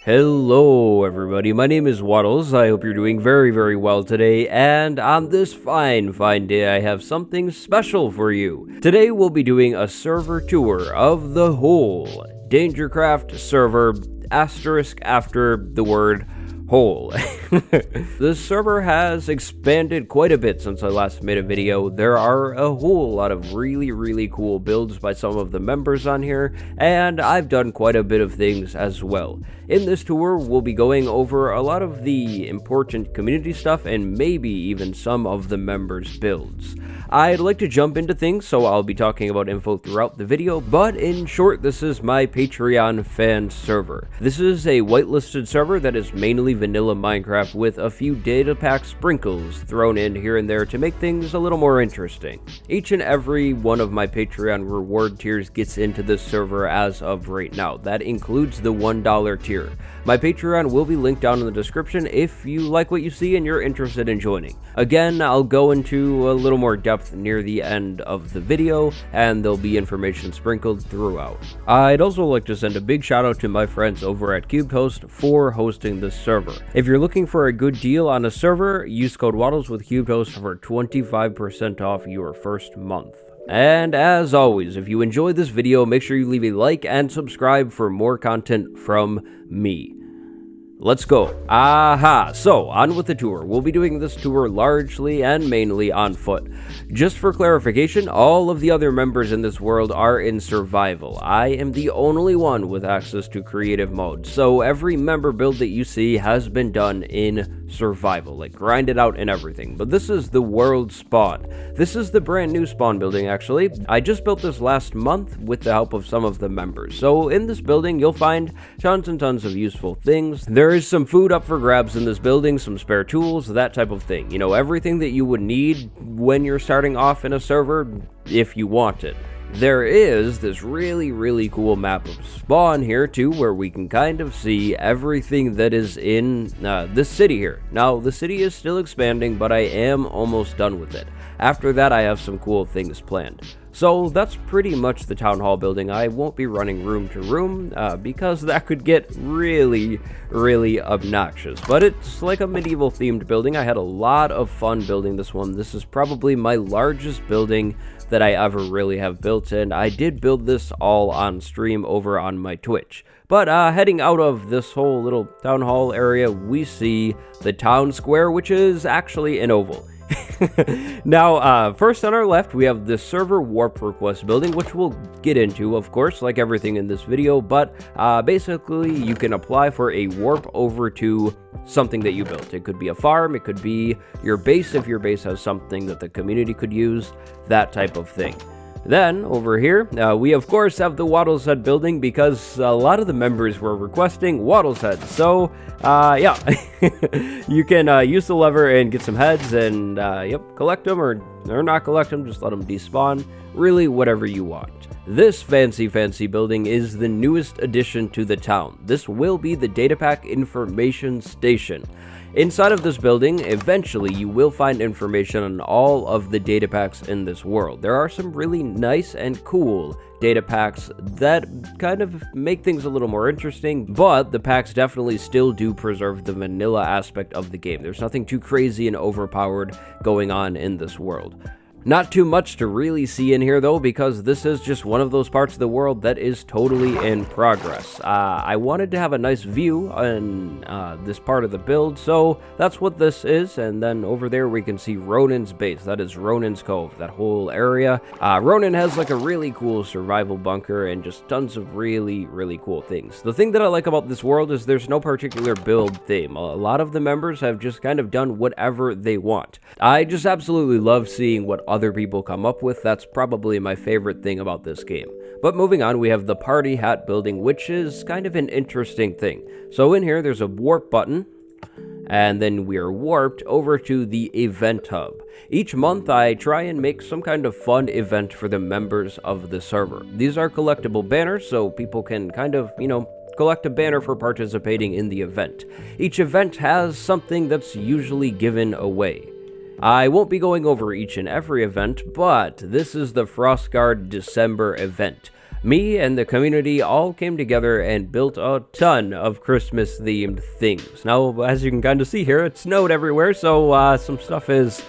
Hello everybody, my name is Waddles. I hope you're doing very well today, and on this fine day I have something special for you. Today we'll be doing a server tour of the whole DangerCraft server, asterisk after the word whole. The server has expanded quite a bit since I last made a video. There are a whole lot of really cool builds by some of the members on here, and I've done quite a bit of things as well. In this tour, we'll be going over a lot of the important community stuff and maybe even some of the members' builds. I'd like to jump into things, so I'll be talking about info throughout the video, but in short, this is my Patreon fan server. This is a whitelisted server that is mainly vanilla Minecraft with a few data pack sprinkles thrown in here and there to make things a little more interesting. Each and every one of my Patreon reward tiers gets into this server as of right now. That includes the $1 tier. My Patreon will be linked down in the description if you like what you see and you're interested in joining. Again, I'll go into a little more depth near the end of the video, and there'll be information sprinkled throughout. I'd also like to send a big shout out to my friends over at CubedHost for hosting this server. If you're looking for a good deal on a server, use code Waddles with CubedHost for 25% off your first month. And as always, if you enjoyed this video, make sure you leave a like and subscribe for more content from me. Let's go. So on with the tour. We'll be doing this tour largely and mainly on foot. Just for clarification, all of the other members in this world are in survival. I am the only one with access to creative mode, so every member build that you see has been done in survival, like grinded out and everything. But this is the world spawn. This is the brand new spawn building, actually. I just built this last month with the help of some of the members. So in this building, you'll find tons and tons of useful things. There is some food up for grabs in this building, some spare tools, that type of thing. You know, everything that you would need when you're starting off in a server, if you want it. There is this really cool map of spawn here too, where we can kind of see everything that is in this city here. Now, the city is still expanding, but I am almost done with it. After that, I have some cool things planned. So that's pretty much the town hall building. I won't be running room to room because that could get really obnoxious. But it's like a medieval themed building. I had a lot of fun building this one. This is probably my largest building that I ever really have built, and I did build this all on stream over on my Twitch. But heading out of this whole little town hall area, we see the town square, which is actually an oval. Now, first on our left, we have the server warp request building, which we'll get into, of course, like everything in this video, but basically you can apply for a warp over to something that you built. It could be a farm, it could be your base if your base has something that the community could use, that type of thing. Then, over here, we of course have the Waddles Head building because a lot of the members were requesting Waddles Head. So, yeah, you can use the lever and get some heads and, yep, collect them or not collect them, just let them despawn. Really, whatever you want. This fancy building is the newest addition to the town. This will be the Datapack Information Station. Inside of this building, eventually you will find information on all of the data packs in this world. There are some really nice and cool data packs that kind of make things a little more interesting, but the packs definitely still do preserve the vanilla aspect of the game. There's nothing too crazy and overpowered going on in this world. Not too much to really see in here though, because this is just one of those parts of the world that is totally in progress. I wanted to have a nice view on this part of the build, so that's what this is. And then over there we can see Ronin's base. That is Ronin's Cove, that whole area. Ronin has like a really cool survival bunker and just tons of really cool things. The thing that I like about this world is there's no particular build theme. A lot of the members have just kind of done whatever they want. I just absolutely love seeing what other people come up with. That's probably my favorite thing about this game. But moving on, we have the party hat building, which is kind of an interesting thing. So in here, there's a warp button, and then we're warped over to the event hub. Each month, I try and make some kind of fun event for the members of the server. These are collectible banners, so people can kind of, you know, collect a banner for participating in the event. Each event has something that's usually given away. I won't be going over each and every event, but this is the Frostguard December event. Me and the community all came together and built a ton of Christmas themed things. Now, as you can kind of see here, it snowed everywhere, so some stuff is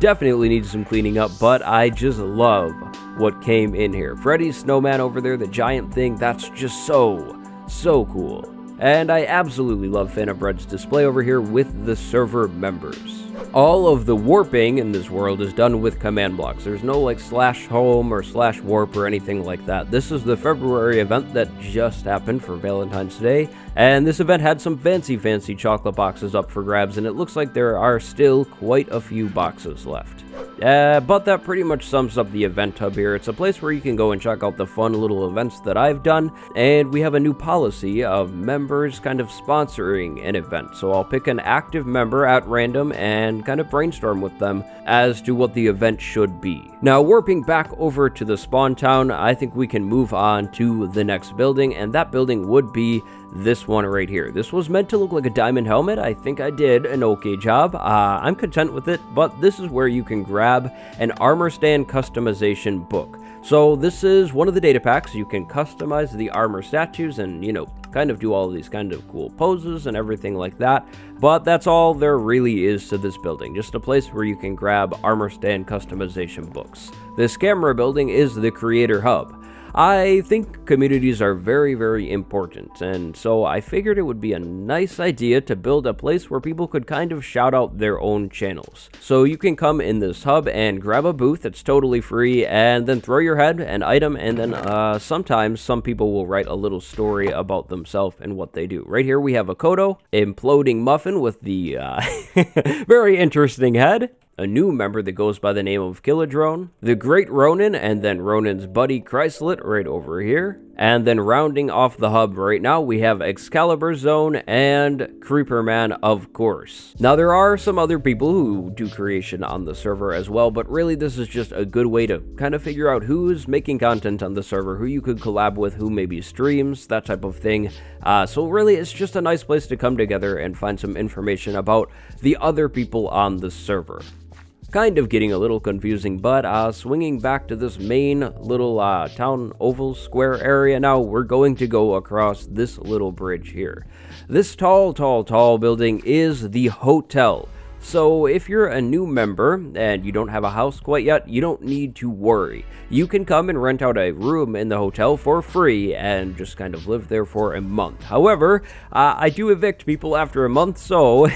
definitely needs some cleaning up, but I just love what came in here. Freddy's snowman over there, the giant thing, that's just so cool. And I absolutely love Fan of Bread's display over here with the server members. All of the warping in this world is done with command blocks. There's no like /home or /warp or anything like that. This is the February event that just happened for Valentine's Day, and this event had some fancy chocolate boxes up for grabs, and it looks like there are still quite a few boxes left. But that pretty much sums up the event hub here. It's a place where you can go and check out the fun little events that I've done, and we have a new policy of members kind of sponsoring an event. So I'll pick an active member at random and kind of brainstorm with them as to what the event should be. Now, warping back over to the spawn town, I think we can move on to the next building, and that building would be this one right here. This was meant to look like a diamond helmet. I think I did an okay job. I'm content with it, but this is where you can grab an armor stand customization book. So this is one of the data packs. You can customize the armor statues and, you know, kind of do all of these kind of cool poses and everything like that. But that's all there really is to this building. Just a place where you can grab armor stand customization books. This camera building is the creator hub. I think communities are very important, and so I figured it would be a nice idea to build a place where people could kind of shout out their own channels. So you can come in this hub and grab a booth, it's totally free, and then throw your head, an item, and then sometimes some people will write a little story about themselves and what they do. Right here we have a Kodo, imploding muffin with the very interesting head, a new member that goes by the name of Killadrone, the Great Ronin, and then Ronin's buddy Chryslet right over here. And then rounding off the hub right now, we have Excalibur Zone and Creeper Man, of course. Now, there are some other people who do creation on the server as well, but really this is just a good way to kind of figure out who's making content on the server, who you could collab with, who maybe streams, that type of thing. So really, it's just a nice place to come together and find some information about the other people on the server. Kind of getting a little confusing, but swinging back to this main little town oval square area now, we're going to go across this little bridge here. This tall building is the hotel. So if you're a new member and you don't have a house quite yet, you don't need to worry. You can come and rent out a room in the hotel for free and just kind of live there for a month. However, I do evict people after a month, so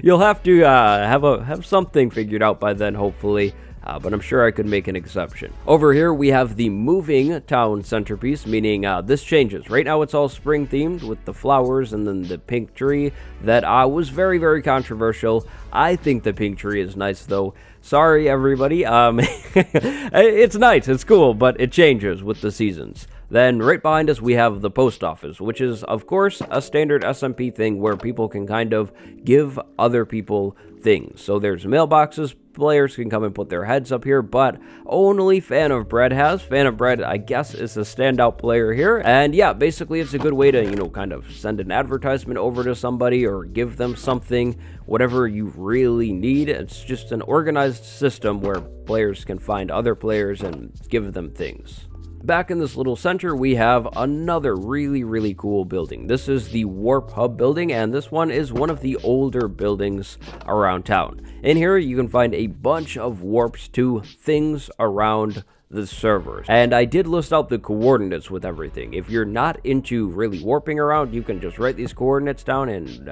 you'll have to have something figured out by then, hopefully. But I'm sure I could make an exception. Over here, we have the moving town centerpiece, meaning this changes. Right now, it's all spring themed with the flowers and then the pink tree that was very controversial. I think the pink tree is nice, though. Sorry, everybody. It's nice, it's cool, but it changes with the seasons. Then right behind us, we have the post office, which is, of course, a standard SMP thing where people can kind of give other people things. So there's mailboxes, players can come and put their heads up here, but only Fan of Bread has. Fan of Bread, I guess, is a standout player here. And yeah, basically it's a good way to, you know, kind of send an advertisement over to somebody or give them something, whatever you really need. It's just an organized system where players can find other players and give them things. Back in this little center, we have another really cool building. This is the Warp Hub building, and this one is one of the older buildings around town. In here, you can find a bunch of warps to things around the servers. And I did list out the coordinates with everything. If you're not into really warping around, you can just write these coordinates down and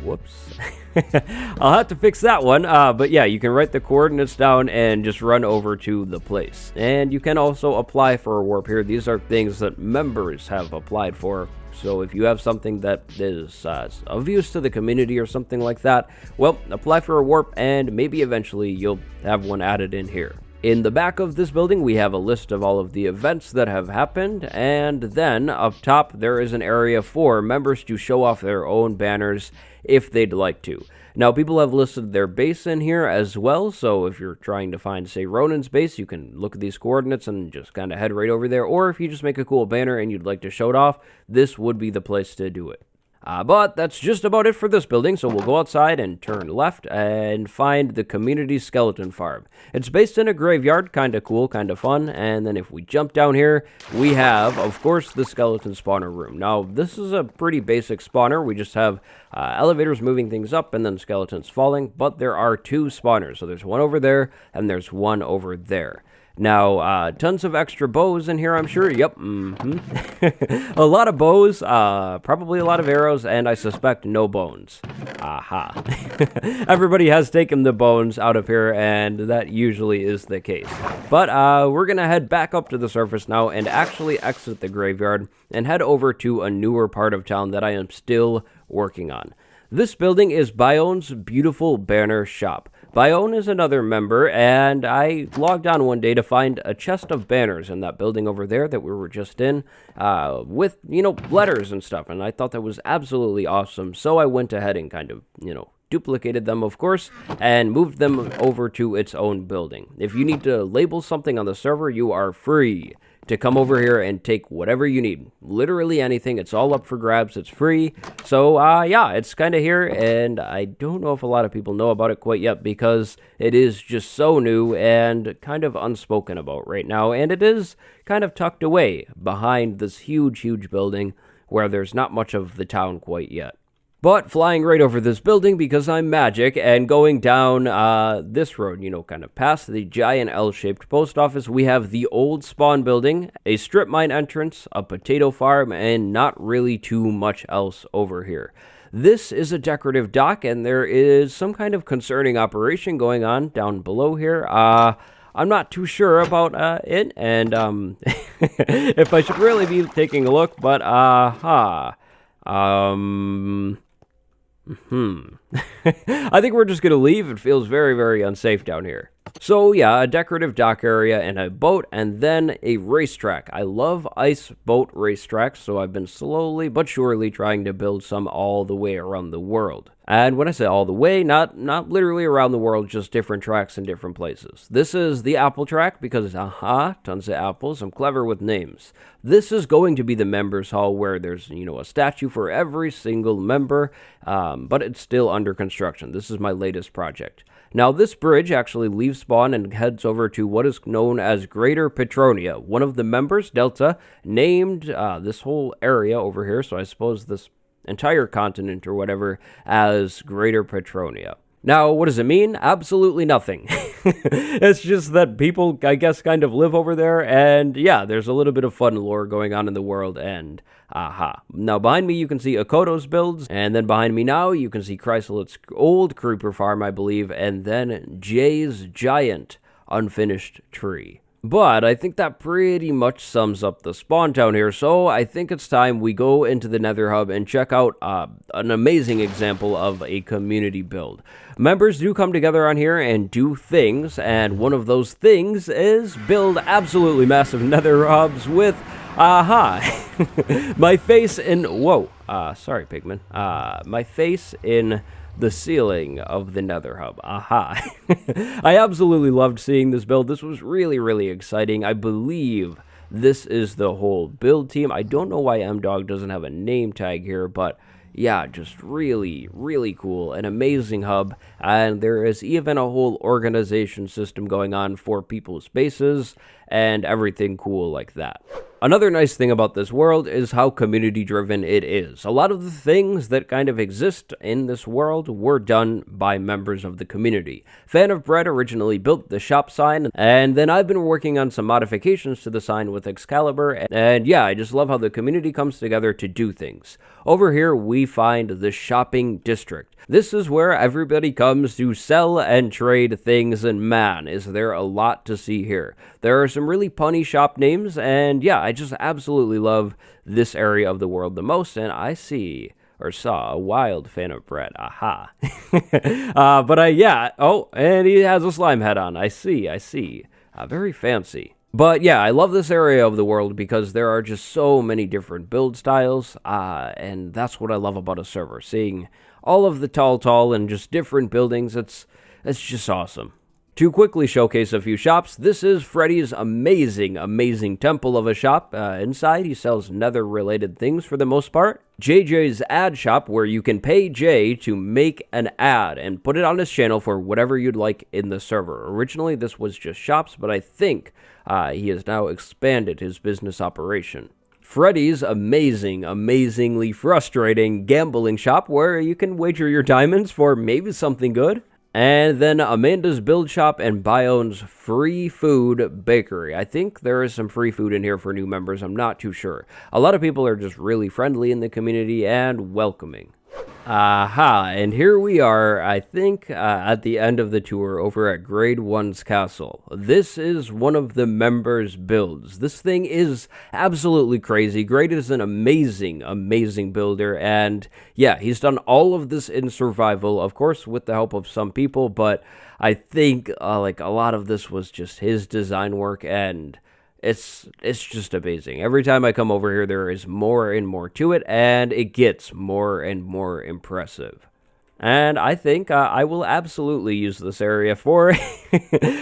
whoops. I'll have to fix that one. But yeah, you can write the coordinates down and just run over to the place. And you can also apply for a warp here. These are things that members have applied for. So if you have something that is of use to the community or something like that, well, apply for a warp and maybe eventually you'll have one added in here. In the back of this building, we have a list of all of the events that have happened, and then up top, there is an area for members to show off their own banners if they'd like to. Now, people have listed their base in here as well, so if you're trying to find, say, Ronin's base, you can look at these coordinates and just kind of head right over there, or if you just make a cool banner and you'd like to show it off, this would be the place to do it. But that's just about it for this building, so we'll go outside and turn left and find the community skeleton farm. It's based in a graveyard, kind of cool, kind of fun, and then if we jump down here, we have, of course, the skeleton spawner room. Now, this is a pretty basic spawner. We just have elevators moving things up and then skeletons falling, but there are two spawners. So there's one over there and there's one over there. Now, tons of extra bows in here, I'm sure. Yep. A lot of bows, probably a lot of arrows, and I suspect no bones. Aha. Everybody has taken the bones out of here, and that usually is the case. But we're going to head back up to the surface now and actually exit the graveyard and head over to a newer part of town that I am still working on. This building is Bione's beautiful banner shop. Bione is another member, and I logged on one day to find a chest of banners in that building over there that we were just in, with, letters and stuff, and I thought that was absolutely awesome, so I went ahead and kind of, duplicated them, of course, and moved them over to its own building. If you need to label something on the server, you are free to come over here and take whatever you need. Literally anything. It's all up for grabs. It's free. So, yeah, it's kind of here, and I don't know if a lot of people know about it quite yet because it is just so new and kind of unspoken about right now, and it is kind of tucked away behind this huge, huge building where there's not much of the town quite yet. But flying right over this building because I'm magic and going down this road, kind of past the giant L-shaped post office, we have the old spawn building, a strip mine entrance, a potato farm, and not really too much else over here. This is a decorative dock, and there is some kind of concerning operation going on down below here. I'm not too sure about it, and if I should really be taking a look, but I think we're just going to leave. It feels very, very unsafe down here. So yeah, a decorative dock area and a boat and then a racetrack. I love ice boat racetracks, so I've been slowly but surely trying to build some all the way around the world. And when I say all the way, not literally around the world, just different tracks in different places. This is the apple track because, tons of apples. I'm clever with names. This is going to be the members hall where there's, a statue for every single member, but it's still under construction. This is my latest project. Now, this bridge actually leaves spawn and heads over to what is known as Greater Petronia. One of the members, Delta, named this whole area over here, so I suppose this entire continent or whatever, as Greater Petronia. Now, what does it mean? Absolutely nothing. It's just that people, I guess, kind of live over there, and yeah, there's a little bit of fun lore going on in the world, and Now, behind me, you can see Akoto's builds, and then behind me now, you can see Chrysalis' old creeper farm, I believe, and then Jay's giant unfinished tree. But I think that pretty much sums up the spawn town here, so I think it's time we go into the Nether Hub and check out an amazing example of a community build. Members do come together on here and do things, and one of those things is build absolutely massive Nether Hubs with, my face in, sorry Pigman, my face in the ceiling of the Nether Hub. I absolutely loved seeing this build. This was really, really exciting. I believe this is the whole build team. I don't know why M-Dog doesn't have a name tag here, but yeah, just really, really cool. An amazing hub, and there is even a whole organization system going on for people's bases and everything cool like that. Another nice thing about this world is how community-driven it is. A lot of the things that kind of exist in this world were done by members of the community. Fan of Bread originally built the shop sign, and then I've been working on some modifications to the sign with Excalibur, and yeah, I just love how the community comes together to do things. Over here, we find the shopping district. This is where everybody comes to sell and trade things, and man, is there a lot to see here. There are some really punny shop names, and yeah, I just absolutely love this area of the world the most, and I saw a wild fan of Bread. And he has a slime head on. I see. Very fancy. But yeah, I love this area of the world because there are just so many different build styles, and that's what I love about a server. Seeing all of the tall and just different buildings, it's just awesome. To quickly showcase a few shops, this is Freddy's amazing temple of a shop. Inside, he sells Nether-related things for the most part. JJ's ad shop, where you can pay Jay to make an ad and put it on his channel for whatever you'd like in the server. Originally, this was just shops, but I think he has now expanded his business operation. Freddy's amazingly frustrating gambling shop, where you can wager your diamonds for maybe something good. And then Amanda's Build Shop and Bione's Free Food Bakery. I think there is some free food in here for new members. I'm not too sure. A lot of people are just really friendly in the community and welcoming. Aha, and here we are, I think, at the end of the tour over at Grade 1's castle. This is one of the members' builds. This thing is absolutely crazy. Grade is an amazing builder, and yeah, he's done all of this in survival, of course, with the help of some people, but I think, like, a lot of this was just his design work, and it's just amazing. Every time I come over here, there is more and more to it, and it gets more and more impressive. And I think I will absolutely use this area for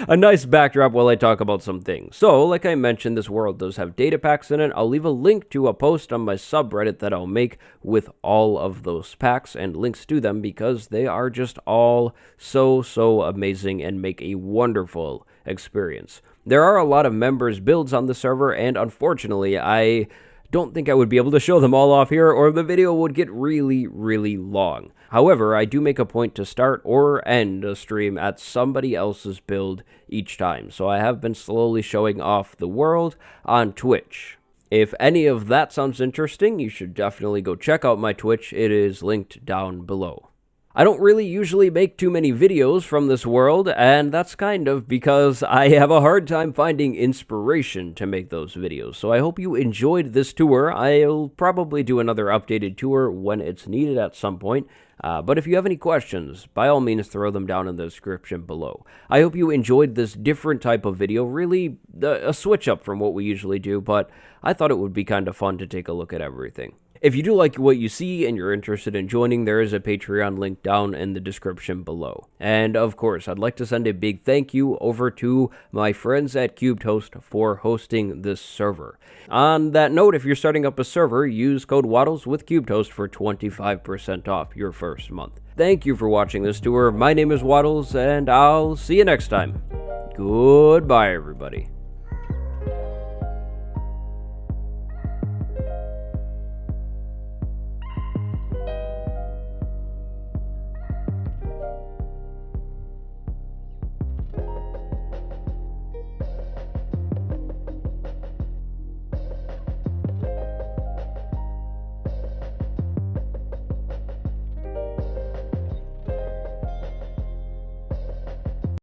a nice backdrop while I talk about some things. So, like I mentioned, this world does have data packs in it. I'll leave a link to a post on my subreddit that I'll make with all of those packs and links to them, because they are just all so amazing and make a wonderful experience. There are a lot of members' builds on the server, and unfortunately, I don't think I would be able to show them all off here, or the video would get really long. However, I do make a point to start or end a stream at somebody else's build each time, so I have been slowly showing off the world on Twitch. If any of that sounds interesting, you should definitely go check out my Twitch. It is linked down below. I don't really usually make too many videos from this world, and that's kind of because I have a hard time finding inspiration to make those videos. So I hope you enjoyed this tour. I'll probably do another updated tour when it's needed at some point. But if you have any questions, by all means throw them down in the description below. I hope you enjoyed this different type of video, really a switch up from what we usually do, but I thought it would be kind of fun to take a look at everything. If you do like what you see and you're interested in joining, there is a Patreon link down in the description below. And of course, I'd like to send a big thank you over to my friends at CubedHost for hosting this server. On that note, if you're starting up a server, use code Waddles with CubedHost for 25% off your first month. Thank you for watching this tour. My name is Waddles, and I'll see you next time. Goodbye, everybody.